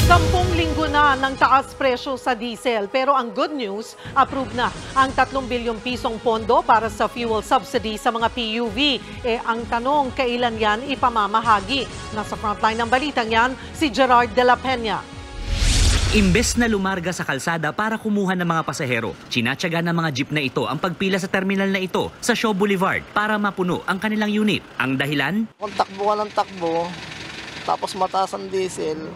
10 linggo na ng taas presyo sa diesel. Pero ang good news, approve na ang 3 bilyong pisong pondo para sa fuel subsidy sa mga PUV. Ang tanong, kailan yan ipamamahagi? Nasa frontline ng balitang yan, si Gerard de la Peña. Imbes na lumarga sa kalsada para kumuha ng mga pasahero, tsinatsaga ng mga jeep na ito ang pagpila sa terminal na ito sa Shaw Boulevard para mapuno ang kanilang unit. Ang dahilan? Kung takbo ka ng takbo, tapos mataas ang diesel,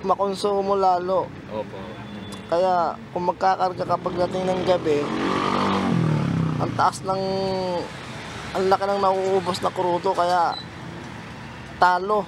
makonsumo lalo. Opo. Kaya kung magkakarga ka pagdating ng gabi, ang laki ng nauubos na krudo, kaya talo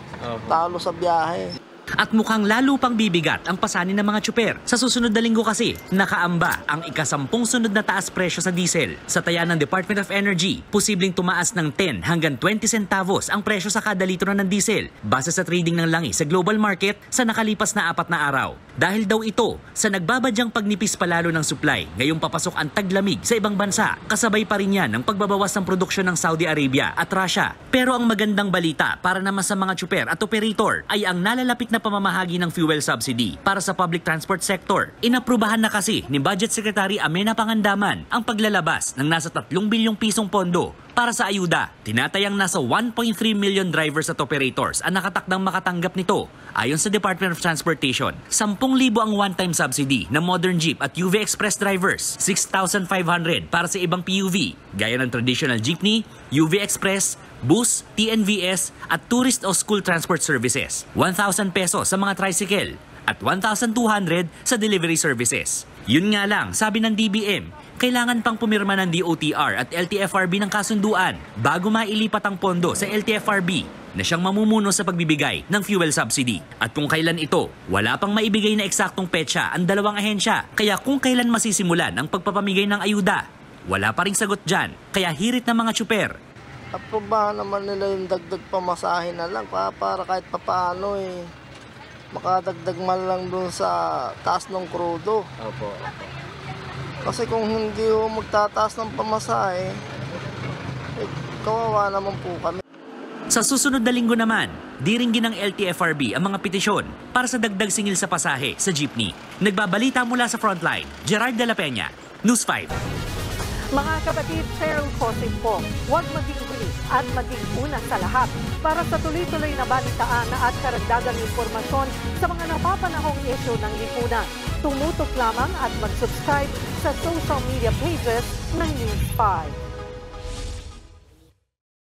sa biyahe. At mukhang lalo pang bibigat ang pasanin ng mga tsuper. Sa susunod na linggo kasi, nakaamba ang ika-10 sunod na taas presyo sa diesel. Sa taya ng Department of Energy, posibleng tumaas ng 10 hanggang 20 centavos ang presyo sa kada litro ng diesel base sa trading ng langis sa global market sa nakalipas na 4 na araw. Dahil daw ito sa nagbabadyang pagnipis palalo ng supply, ngayong papasok ang taglamig sa ibang bansa. Kasabay pa rin yan ng pagbabawas ng produksyon ng Saudi Arabia at Russia. Pero ang magandang balita para naman sa mga tsuper at operator ay ang nalalapit na pamamahagi ng fuel subsidy para sa public transport sector. Inaprubahan na kasi ni Budget Secretary Amenah Pangandaman ang paglalabas ng nasa 3 bilyong pisong pondo para sa ayuda. Tinatayang nasa 1.3 million drivers at operators ang nakatakdang makatanggap nito. Ayon sa Department of Transportation, 10,000 ang one-time subsidy ng modern jeep at UV Express drivers, 6,500 para sa ibang PUV, gaya ng traditional jeepney, UV Express, bus, TNVS at tourist o school transport services, 1,000 pesos sa mga tricycle at 1,200 sa delivery services. Yun nga lang, sabi ng DBM, kailangan pang pumirma ng DOTR at LTFRB ng kasunduan bago mailipat ang pondo sa LTFRB na siyang mamumuno sa pagbibigay ng fuel subsidy. At kung kailan ito, wala pang maibigay na eksaktong petsa ang dalawang ahensya. Kaya kung kailan masisimulan ang pagpapamigay ng ayuda, wala pa ring sagot dyan. Kaya hirit ng mga tsuper. Aprobahan naman nila yung dagdag pamasahe na lang para kahit papaano makadagdag man lang dun sa taas ng krudo. Opo. Kasi kung hindi magtataas ng pamasahe, kawawa naman po kami. Sa susunod na linggo naman, diringgin ng LTFRB ang mga petisyon para sa dagdag singil sa pasahe sa jeepney. Nagbabalita mula sa frontline, Gerard de la Peña, News 5. Mga kapatid, Cheryl Cosing po, huwag maging huli at maging una sa lahat para sa tuloy-tuloy na balitaan at karagdagang impormasyon sa mga napapanahong isyu ng lipunan. Tumutok lamang at mag-subscribe sa social media pages ng News 5.